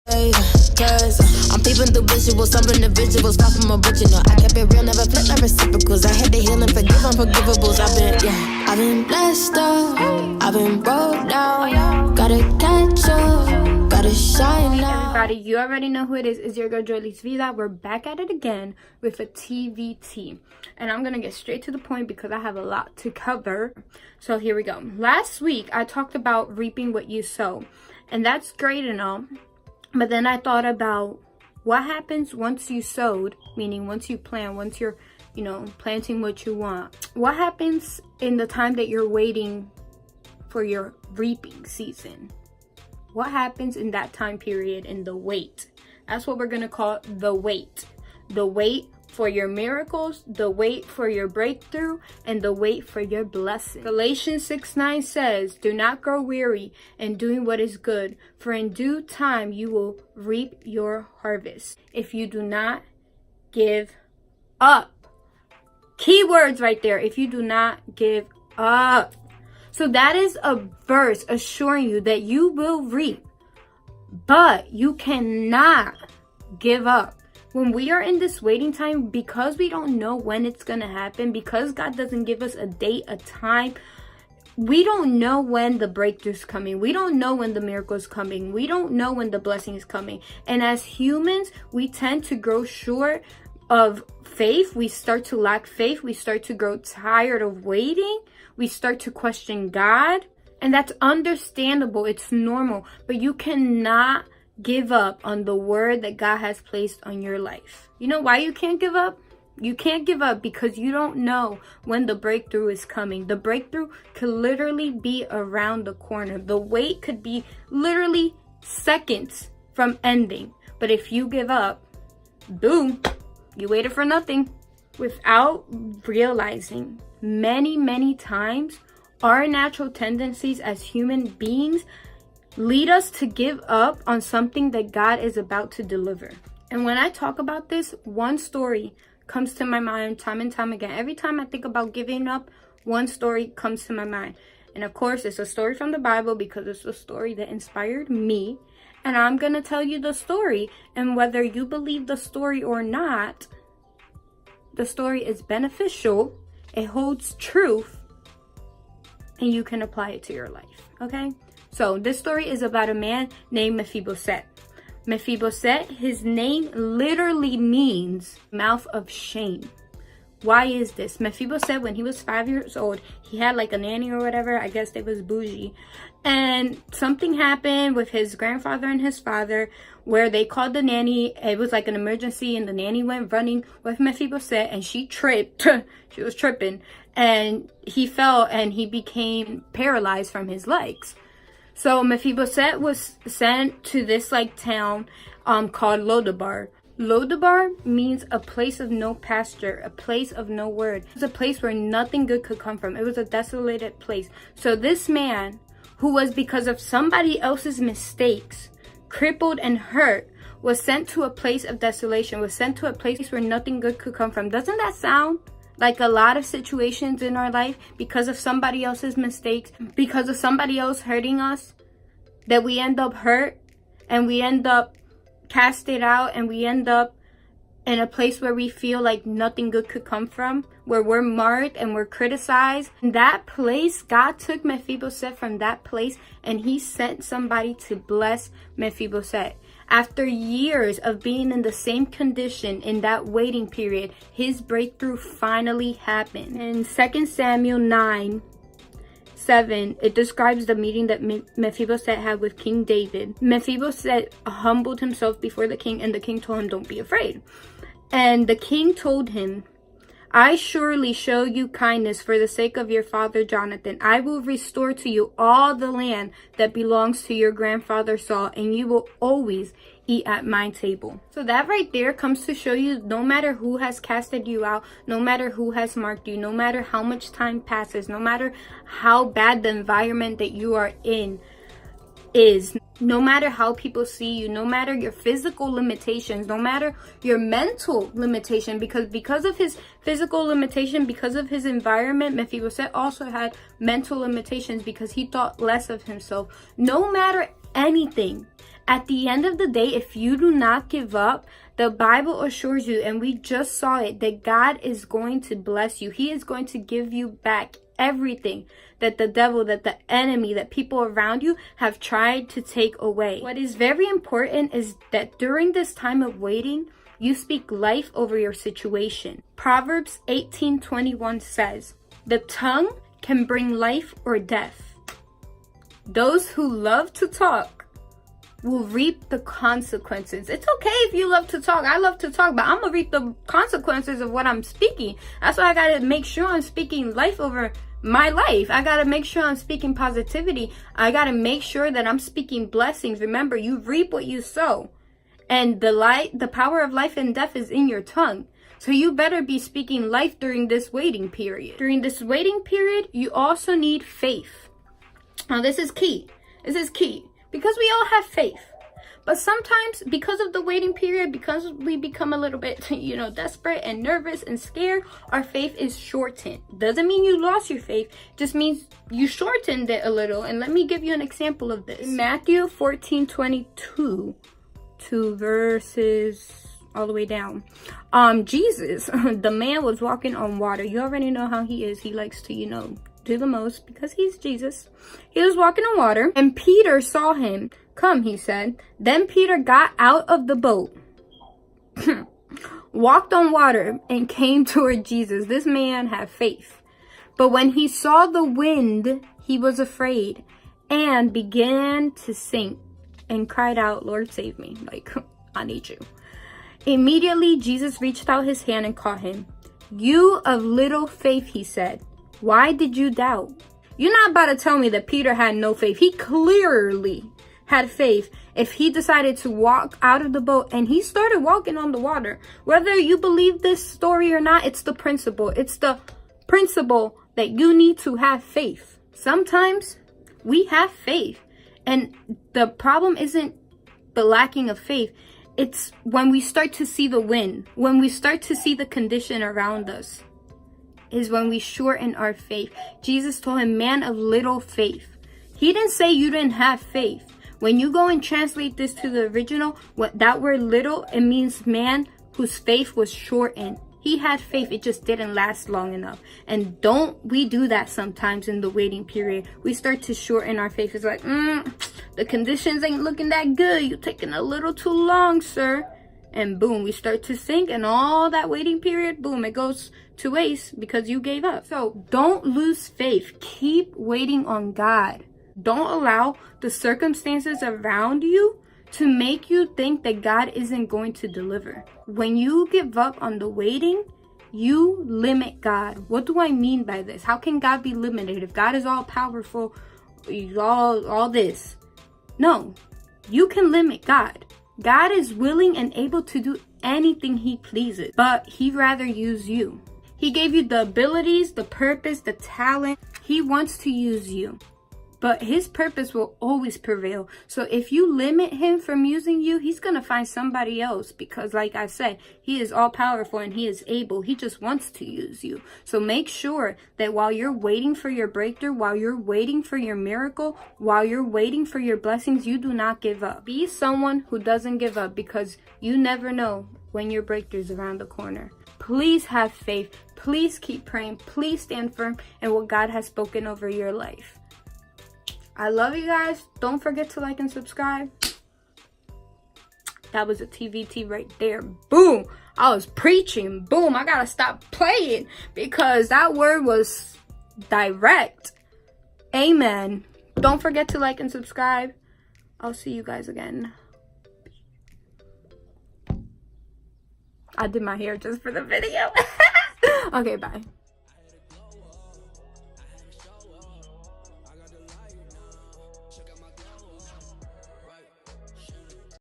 Cause I'm peeping through visuals, some individuals far from original. I kept it real, never flip my reciprocals. I had to heal and forgive unforgivables. I've been blessed up, I've been broke down. Gotta catch up, gotta shine now. Everybody, you already know who it is. It's your girl Joylee's VIDA. We're back at it again with a TVT. And I'm gonna get straight to the point because I have a lot to cover. So here we go. Last week I talked about reaping what you sow. And that's great and all. But then I thought about what happens once you sowed, meaning once you plant, once you're, planting what you want. What happens in the time that you're waiting for your reaping season? What happens in that time period, in the wait? That's what we're going to call the wait. The wait for your miracles, the wait for your breakthrough, and the wait for your blessing. Galatians 6:9 says, "Do not grow weary in doing what is good, for in due time you will reap your harvest if you do not give up." Keywords right there. If you do not give up. So that is a verse assuring you that you will reap, but you cannot give up. When we are in this waiting time, because we don't know when it's going to happen, because God doesn't give us a date, a time, we don't know when the breakthrough's coming. We don't know when the miracle's coming. We don't know when the blessing is coming. And as humans, we tend to grow short of faith. We start to lack faith. We start to grow tired of waiting. We start to question God. And that's understandable. It's normal. But you cannot give up on the word that God has placed on your life. You know why you can't give up? You can't give up because you don't know when the breakthrough is coming. The breakthrough could literally be around the corner. The wait could be literally seconds from ending. But if you give up, boom, you waited for nothing. Without realizing, many times, our natural tendencies as human beings lead us to give up on something that God is about to deliver. And when I talk about this, one story comes to my mind time and time again. Every time I think about giving up, one story comes to my mind. And of course, it's a story from the Bible because it's a story that inspired me. And I'm going to tell you the story. And whether you believe the story or not, the story is beneficial. It holds truth. And you can apply it to your life. Okay? So this story is about a man named Mephibosheth. Mephibosheth, his name literally means mouth of shame. Why is this? Mephibosheth, when he was 5 years old, he had like a nanny or whatever. I guess they was bougie. And something happened with his grandfather and his father where they called the nanny. It was like an emergency and the nanny went running with Mephibosheth and she tripped. She was tripping. And he fell and he became paralyzed from his legs. So Mephibosheth was sent to this town called Lodabar. Lodabar means a place of no pasture, a place of no word. It was a place where nothing good could come from. It was a desolated place. So this man, who was because of somebody else's mistakes, crippled and hurt, was sent to a place of desolation, was sent to a place where nothing good could come from. Doesn't that sound like a lot of situations in our life, because of somebody else's mistakes, because of somebody else hurting us, that we end up hurt and we end up casted out and we end up in a place where we feel like nothing good could come from, where we're marked and we're criticized? In that place, God took Mephibosheth from that place and he sent somebody to bless Mephibosheth. After years of being in the same condition in that waiting period, his breakthrough finally happened. In 2 Samuel 9:7, it describes the meeting that Mephibosheth had with King David. Mephibosheth humbled himself before the king, and the king told him, "Don't be afraid." And the king told him, "I surely show you kindness for the sake of your father Jonathan. I will restore to you all the land that belongs to your grandfather Saul, and you will always eat at my table." So that right there comes to show you, no matter who has casted you out, no matter who has marked you, no matter how much time passes, no matter how bad the environment that you are in is, no matter how people see you, no matter your physical limitations, no matter your mental limitation, because of his physical limitation, because of his environment, Mephibosheth also had mental limitations because he thought less of himself. No matter anything, At the end of the day, if you do not give up, the Bible assures you, and we just saw it, that God is going to bless you. He is going to give you back everything that the devil, that the enemy, that people around you have tried to take away. What is very important is that during this time of waiting, you speak life over your situation. Proverbs 18:21 says, "The tongue can bring life or death. Those who love to talk will reap the consequences." It's okay if you love to talk. I love to talk, but I'm gonna reap the consequences of what I'm speaking. That's why I gotta make sure I'm speaking life over my life. I gotta make sure I'm speaking positivity. I gotta make sure that I'm speaking blessings. Remember, you reap what you sow. And the power of life and death is in your tongue. So you better be speaking life during this waiting period. During this waiting period, you also need faith. Now this is key. This is key. Because we all have faith. But sometimes, because of the waiting period, because we become a little bit, desperate and nervous and scared, our faith is shortened. Doesn't mean you lost your faith. Just means you shortened it a little. And let me give you an example of this. In Matthew 14:22 to verses all the way down. Jesus, the man was walking on water. You already know how he is. He likes to, do the most because he's Jesus. He was walking on water and Peter saw him. "Come," he said. Then Peter got out of the boat, walked on water, and came toward Jesus. This man had faith. But when he saw the wind, he was afraid and began to sink and cried out, "Lord, save me." Like, I need you. Immediately, Jesus reached out his hand and caught him. "You of little faith," he said. "Why did you doubt?" You're not about to tell me that Peter had no faith. He clearly had faith if he decided to walk out of the boat and he started walking on the water. Whether you believe this story or not, it's the principle. It's the principle that you need to have faith. Sometimes we have faith, and the problem isn't the lacking of faith. It's when we start to see the wind, when we start to see the condition around us, is when we shorten our faith. Jesus told him, "Man of little faith." He didn't say you didn't have faith. When you go and translate this to the original, what that word little, it means man whose faith was shortened. He had faith, it just didn't last long enough. And don't we do that sometimes in the waiting period? We start to shorten our faith. It's like, the conditions ain't looking that good. You're taking a little too long, sir. And boom, we start to sink, and all that waiting period, boom, it goes to waste because you gave up. So don't lose faith. Keep waiting on God. Don't allow the circumstances around you to make you think that God isn't going to deliver. When you give up on the waiting, you limit God. What do I mean by this? How can God be limited if God is all powerful, all this? No, you can limit God. God is willing and able to do anything he pleases, but he'd rather use you. He gave you the abilities, the purpose, the talent. He wants to use you, but his purpose will always prevail. So if you limit him from using you, he's going to find somebody else, because like I said, he is all powerful and he is able. He just wants to use you. So make sure that while you're waiting for your breakthrough, while you're waiting for your miracle, while you're waiting for your blessings, you do not give up. Be someone who doesn't give up, because you never know when your breakthrough is around the corner. Please have faith. Please keep praying. Please stand firm in what God has spoken over your life. I love you guys. Don't forget to like and subscribe. That was a TVT right there. Boom. I was preaching. Boom. I gotta stop playing because that word was direct. Amen. Don't forget to like and subscribe. I'll see you guys again. I did my hair just for the video. Okay, bye.